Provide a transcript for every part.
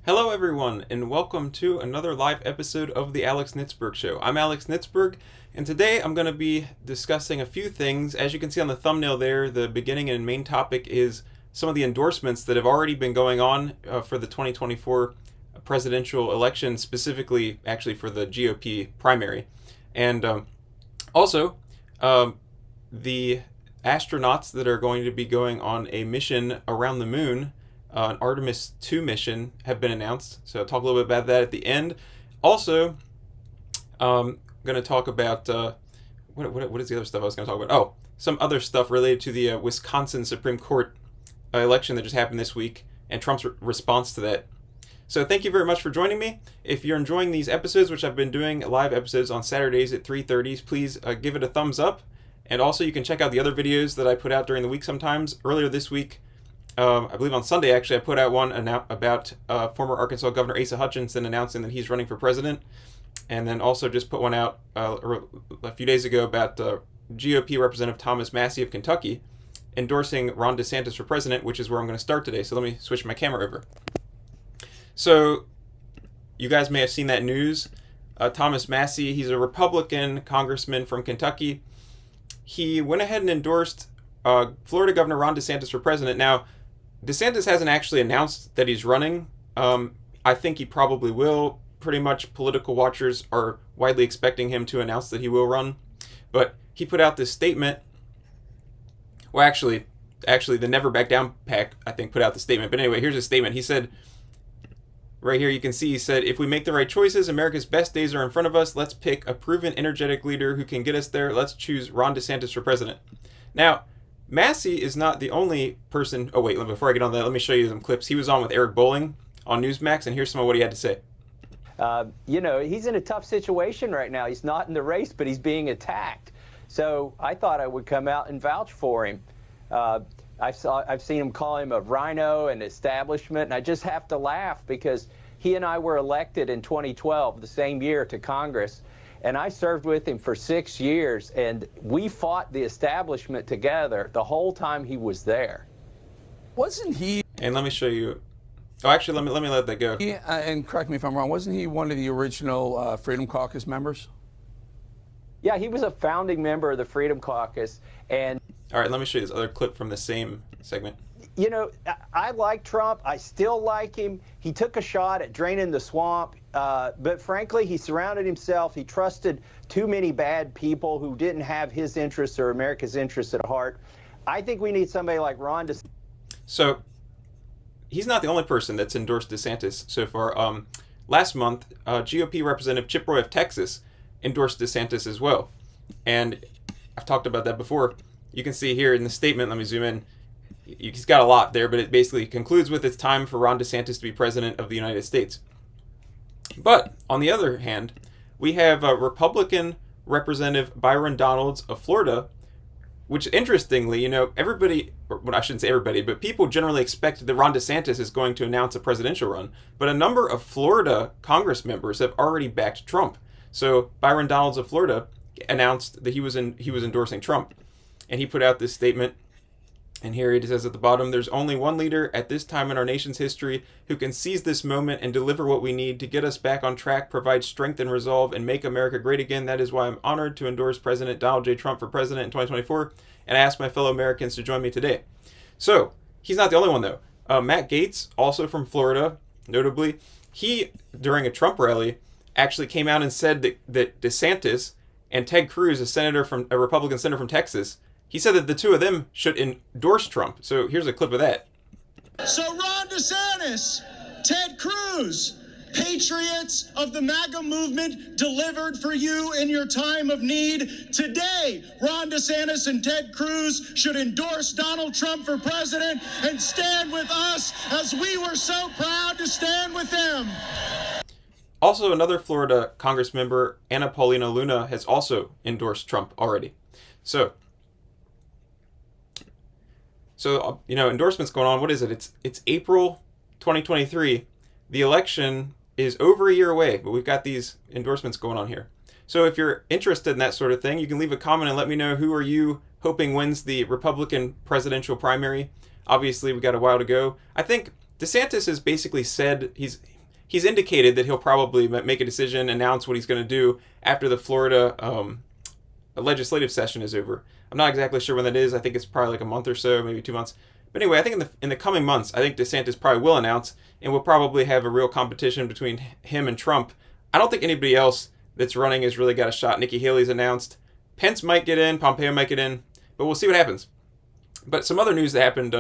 Hello everyone, and welcome to another live episode of the Alex Nitzberg Show. I'm Alex Nitzberg, and today I'm going to be discussing a few things. As you can see on the thumbnail there, the beginning and main topic is some of the endorsements that have already been going on for the 2024 presidential election, specifically actually for the GOP primary. And also, the astronauts that are going to be going on a mission around the moon, an Artemis 2 mission, have been announced. So I'll talk a little bit about that at the end. Also, I'm going to talk about, what is the other stuff I was going to talk about? Oh, some other stuff related to the Wisconsin Supreme Court election that just happened this week and Trump's response to that. So thank you very much for joining me. If you're enjoying these episodes, which I've been doing live episodes on Saturdays at 3:30, please give it a thumbs up. And also you can check out the other videos that I put out during the week sometimes. Earlier this week, I believe on Sunday actually, I put out one about former Arkansas Governor Asa Hutchinson announcing that he's running for president. And then also just put one out a few days ago about GOP Representative Thomas Massie of Kentucky endorsing Ron DeSantis for president, which is where I'm going to start today. So let me switch my camera over. So you guys may have seen that news. Thomas Massie, he's a Republican congressman from Kentucky. He went ahead and endorsed Florida Governor Ron DeSantis for president. Now, DeSantis hasn't actually announced that he's running. I think he probably will. Pretty much political watchers are widely expecting him to announce that he will run. But he put out this statement. Well, actually, the Never Back Down PAC, I think, put out the statement. But anyway, here's his statement. He said, right here you can see, he said, "If we make the right choices, America's best days are in front of us. Let's pick a proven, energetic leader who can get us there. Let's choose Ron DeSantis for president." Now, Massie is not the only person. Oh, wait, before I get on that, let me show you some clips. He was on with Eric Bolling on Newsmax, and here's some of what he had to say. He's in a tough situation right now. He's not in the race, but he's being attacked. So I thought I would come out and vouch for him. I've seen him call him a rhino and establishment, and I just have to laugh because he and I were elected in 2012, the same year, to Congress, and I served with him for 6 years, and we fought the establishment together the whole time he was there. Wasn't he? And let me show you. Oh, actually, let me let that go. And correct me if I'm wrong. Wasn't he one of the original Freedom Caucus members? Yeah, he was a founding member of the Freedom Caucus, and all right, let me show you this other clip from the same segment. You know, I like Trump. I still like him. He took a shot at draining the swamp, but frankly, he surrounded himself. He trusted too many bad people who didn't have his interests or America's interests at heart. I think we need somebody like Ron DeSantis. So he's not the only person that's endorsed DeSantis so far. Last month, GOP Representative Chip Roy of Texas endorsed DeSantis as well. And I've talked about that before. You can see here in the statement, let me zoom in. He's got a lot there, but it basically concludes with it's time for Ron DeSantis to be president of the United States. But on the other hand, we have Republican Representative Byron Donalds of Florida, which interestingly, everybody, well, I shouldn't say everybody, but people generally expect that Ron DeSantis is going to announce a presidential run. But a number of Florida Congress members have already backed Trump. So Byron Donalds of Florida announced that he was endorsing Trump. And he put out this statement, and here it says at the bottom, "There's only one leader at this time in our nation's history who can seize this moment and deliver what we need to get us back on track, provide strength and resolve, and make America great again. That is why I'm honored to endorse President Donald J. Trump for president in 2024, and I ask my fellow Americans to join me today." So, he's not the only one, though. Matt Gaetz, also from Florida, notably, he, during a Trump rally, actually came out and said that DeSantis and Ted Cruz, a Republican senator from Texas, he said that the two of them should endorse Trump. So here's a clip of that. So Ron DeSantis, Ted Cruz, patriots of the MAGA movement delivered for you in your time of need. Today, Ron DeSantis and Ted Cruz should endorse Donald Trump for president and stand with us as we were so proud to stand with them. Also, another Florida Congress member, Anna Paulina Luna, has also endorsed Trump already. So endorsements going on. What is it? It's April 2023. The election is over a year away, but we've got these endorsements going on here. So if you're interested in that sort of thing, you can leave a comment and let me know who are you hoping wins the Republican presidential primary. Obviously, we got a while to go. I think DeSantis has basically said he's indicated that he'll probably make a decision, announce what he's going to do after the Florida legislative session is over. I'm not exactly sure when that is. I think it's probably like a month or so, maybe 2 months. But anyway, I think in the coming months, I think DeSantis probably will announce, and we'll probably have a real competition between him and Trump. I don't think anybody else that's running has really got a shot. Nikki Haley's announced. Pence might get in, Pompeo might get in, but we'll see what happens. But some other news that happened,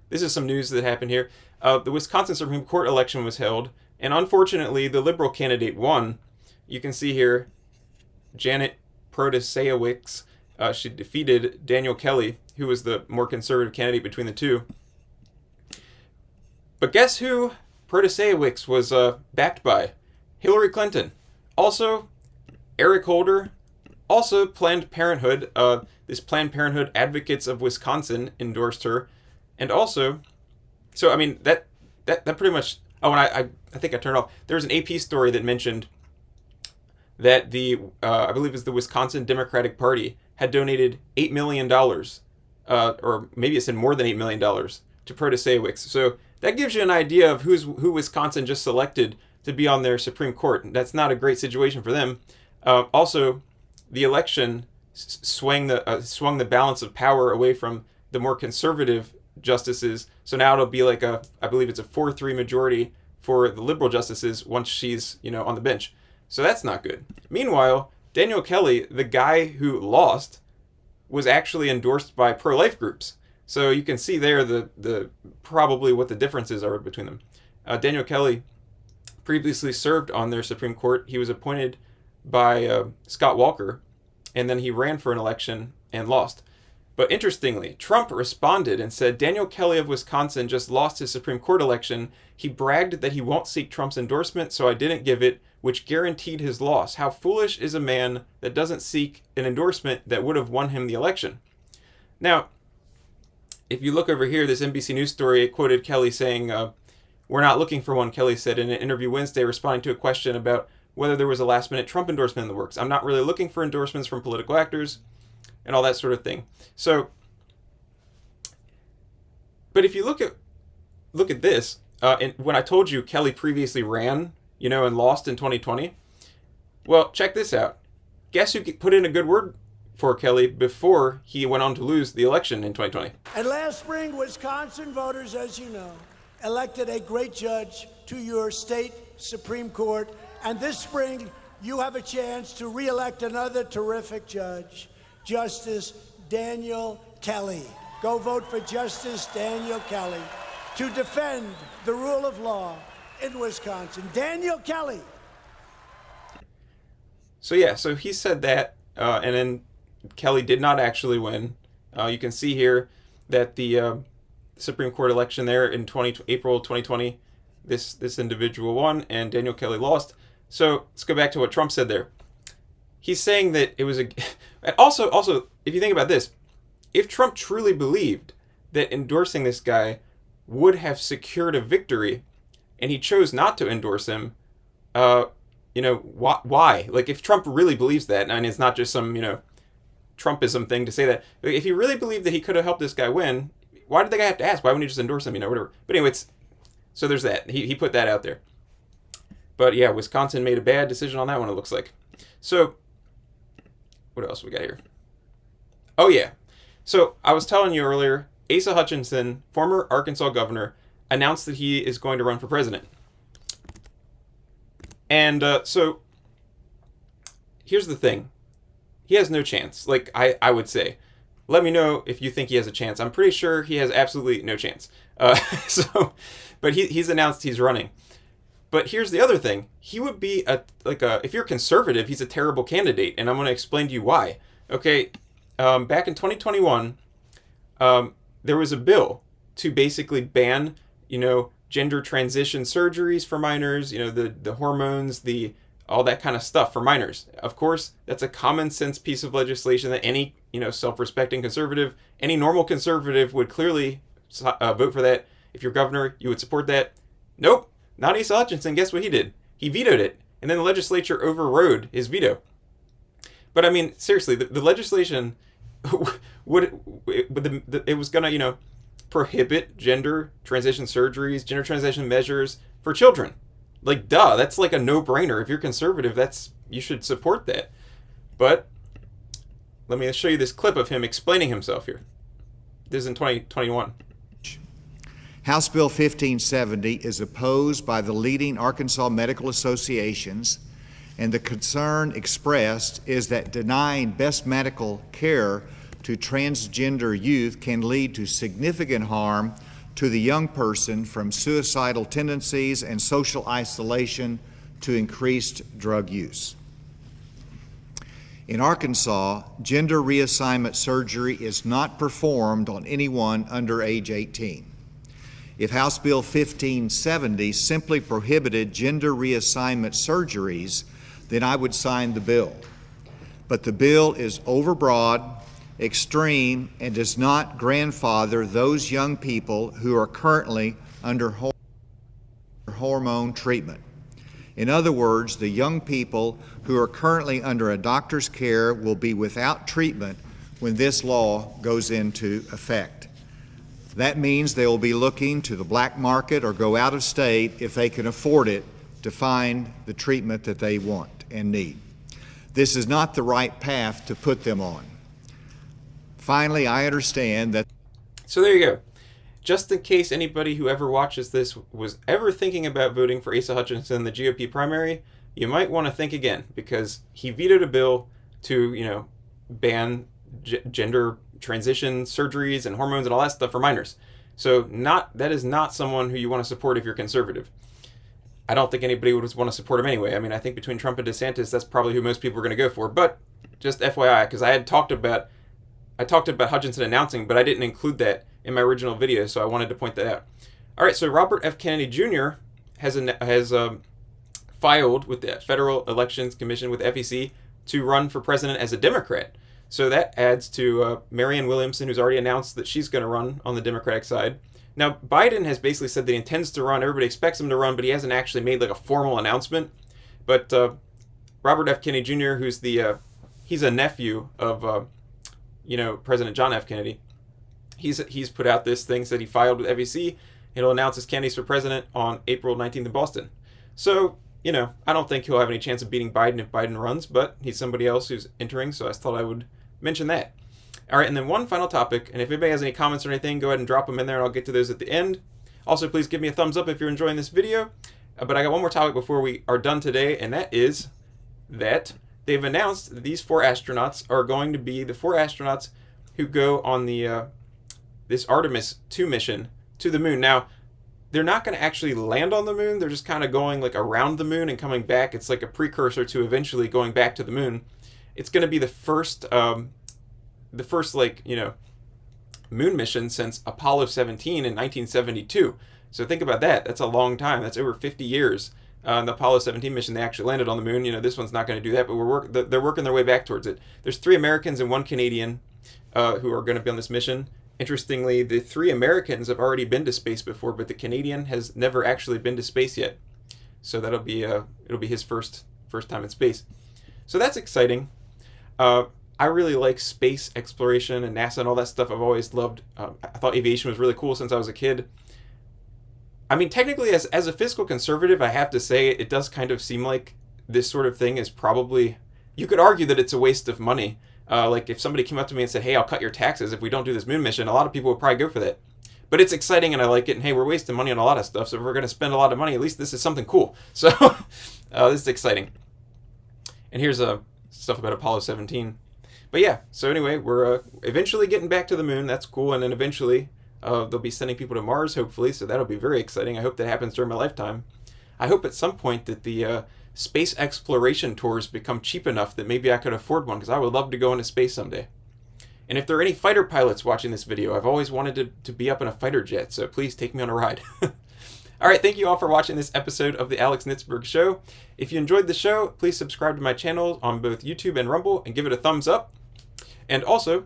this is some news that happened here. The Wisconsin Supreme Court election was held, and unfortunately, the liberal candidate won. You can see here, Janet Protasewicz, she defeated Daniel Kelly, who was the more conservative candidate between the two. But guess who Protasewicz was backed by? Hillary Clinton. Also, Eric Holder. Also, Planned Parenthood. This Planned Parenthood Advocates of Wisconsin endorsed her. And also, so I mean, that pretty much... Oh, and I think I turned off. There was an AP story that mentioned that the, I believe it was the Wisconsin Democratic Party, had donated $8 million, or maybe it said more than $8 million, to Protasewicz. So that gives you an idea of who Wisconsin just selected to be on their Supreme Court. That's not a great situation for them. Also, the election swung the balance of power away from the more conservative justices. So now it'll be like I believe it's a 4-3 majority for the liberal justices once she's, on the bench. So that's not good. Meanwhile, Daniel Kelly, the guy who lost, was actually endorsed by pro-life groups. So you can see there the probably what the differences are between them. Daniel Kelly previously served on their Supreme Court. He was appointed by Scott Walker, and then he ran for an election and lost. But interestingly, Trump responded and said Daniel Kelly of Wisconsin just lost his Supreme Court election. He bragged that he won't seek Trump's endorsement, so I didn't give it, which guaranteed his loss. How foolish is a man that doesn't seek an endorsement that would have won him the election? Now, if you look over here, this NBC News story quoted Kelly saying, we're not looking for one, Kelly said in an interview Wednesday responding to a question about whether there was a last-minute Trump endorsement in the works. I'm not really looking for endorsements from political actors and all that sort of thing. So, but if you look at this, and when I told you Kelly previously ran, and lost in 2020, well, check this out. Guess who put in a good word for Kelly before he went on to lose the election in 2020? And last spring, Wisconsin voters, as you know, elected a great judge to your state Supreme Court. And this spring, you have a chance to re-elect another terrific judge, Justice Daniel Kelly. Go vote for Justice Daniel Kelly to defend the rule of law in Wisconsin. Daniel Kelly. So yeah, so he said that, and then Kelly did not actually win. You can see here that the Supreme Court election there in April 2020, this individual won and Daniel Kelly lost. So let's go back to what Trump said there. He's saying that it was and also, if you think about this, if Trump truly believed that endorsing this guy would have secured a victory, and he chose not to endorse him, why? Like, if Trump really believes that, and it's not just some, Trumpism thing to say that, if he really believed that he could have helped this guy win, why did the guy have to ask? Why wouldn't he just endorse him, whatever. But anyway, so there's that. He put that out there. But yeah, Wisconsin made a bad decision on that one, it looks like. So, what else we got here? Oh yeah. So, I was telling you earlier, Asa Hutchinson, former Arkansas governor, announced that he is going to run for president. And so, here's the thing. He has no chance. Like, I would say. Let me know if you think he has a chance. I'm pretty sure he has absolutely no chance. But he's announced he's running. But here's the other thing. He would be if you're conservative, he's a terrible candidate. And I'm going to explain to you why. Okay, back in 2021, there was a bill to basically ban, gender transition surgeries for minors, the hormones, all that kind of stuff for minors. Of course, that's a common sense piece of legislation that any, self-respecting conservative, any normal conservative would clearly vote for that. If you're governor, you would support that. Nope, not Asa Hutchinson. Guess what he did? He vetoed it. And then the legislature overrode his veto. But I mean, seriously, the legislation it was going to, prohibit gender transition surgeries, gender transition measures for children. Like, duh, that's like a no-brainer. If you're conservative, you should support that. But let me show you this clip of him explaining himself here. This is in 2021. House Bill 1570 is opposed by the leading Arkansas medical associations, and the concern expressed is that denying best medical care to transgender youth can lead to significant harm to the young person, from suicidal tendencies and social isolation to increased drug use. In Arkansas, gender reassignment surgery is not performed on anyone under age 18. If House Bill 1570 simply prohibited gender reassignment surgeries, then I would sign the bill. But the bill is overbroad, extreme, and does not grandfather those young people who are currently under hormone treatment. In other words, the young people who are currently under a doctor's care will be without treatment when this law goes into effect. That means they will be looking to the black market or go out of state, if they can afford it, to find the treatment that they want and need. This is not the right path to put them on. Finally, I understand that. So there you go. Just in case anybody who ever watches this was ever thinking about voting for Asa Hutchinson in the GOP primary, you might want to think again, because he vetoed a bill to, ban gender transition surgeries and hormones and all that stuff for minors. So that is not someone who you want to support if you're conservative. I don't think anybody would want to support him anyway. I mean, I think between Trump and DeSantis, that's probably who most people are going to go for. But just FYI, because I talked about Hutchinson announcing, but I didn't include that in my original video, so I wanted to point that out. All right, so Robert F. Kennedy Jr. has filed with the Federal Elections Commission, with FEC, to run for president as a Democrat. So that adds to Marianne Williamson, who's already announced that she's going to run on the Democratic side. Now, Biden has basically said that he intends to run. Everybody expects him to run, but he hasn't actually made like a formal announcement. But Robert F. Kennedy Jr., who's he's a nephew of President John F. Kennedy. He's put out this thing, said he filed with FEC. He'll announce his candidacy for president on April 19th in Boston. So, I don't think he'll have any chance of beating Biden if Biden runs, but he's somebody else who's entering, so I thought I would mention that. All right, and then one final topic, and if anybody has any comments or anything, go ahead and drop them in there, and I'll get to those at the end. Also, please give me a thumbs up if you're enjoying this video. But I got one more topic before we are done today, and that is that they've announced that these 4 astronauts are going to be the 4 astronauts who go on the this Artemis 2 mission to the moon. Now, they're not going to actually land on the moon. They're just kind of going like around the moon and coming back. It's like a precursor to eventually going back to the moon. It's going to be the first moon mission since Apollo 17 in 1972. So think about that. That's a long time. That's over 50 years. The Apollo 17 mission, they actually landed on the moon. This one's not going to do that, but they're working their way back towards it. There's 3 Americans and 1 Canadian who are going to be on this mission. Interestingly, the 3 Americans have already been to space before, but the Canadian has never actually been to space yet. So that'll be it'll be his first time in space. So that's exciting. I really like space exploration and NASA and all that stuff. I've always loved. I thought aviation was really cool since I was a kid. I mean, technically, as a fiscal conservative, I have to say it does kind of seem like this sort of thing is probably. You could argue that it's a waste of money. Like if somebody came up to me and said, "Hey, I'll cut your taxes if we don't do this moon mission," a lot of people would probably go for that. But it's exciting and I like it. And hey, we're wasting money on a lot of stuff, so if we're going to spend a lot of money, at least this is something cool. So this is exciting. And here's stuff about Apollo 17. But yeah, so anyway, we're eventually getting back to the moon. That's cool. And then eventually they'll be sending people to Mars, hopefully. So that'll be very exciting. I hope that happens during my lifetime. I hope at some point that the space exploration tours become cheap enough that maybe I could afford one, because I would love to go into space someday. And if there are any fighter pilots watching this video, I've always wanted to be up in a fighter jet, so please take me on a ride. All right, thank you all for watching this episode of the Alex Nitzberg Show. If you enjoyed the show, please subscribe to my channel on both YouTube and Rumble and give it a thumbs up. And also,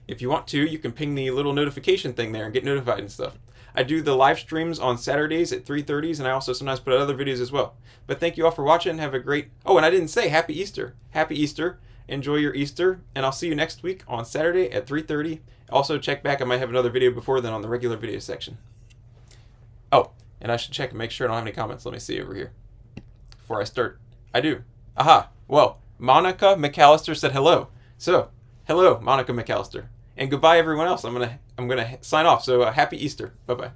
if you want to, you can ping the little notification thing there and get notified and stuff. I do the live streams on Saturdays at 3:30, and I also sometimes put out other videos as well. But thank you all for watching. Have a great... Oh, and I didn't say Happy Easter. Happy Easter. Enjoy your Easter, and I'll see you next week on Saturday at 3:30. Also, check back. I might have another video before then on the regular video section. Oh, And I should check and make sure I don't have any comments. Let me see over here before I start. I do. Aha. Well, Monica McAllister said hello. So, hello, Monica McAllister. And goodbye, everyone else. I'm gonna sign off. So, happy Easter. Bye-bye.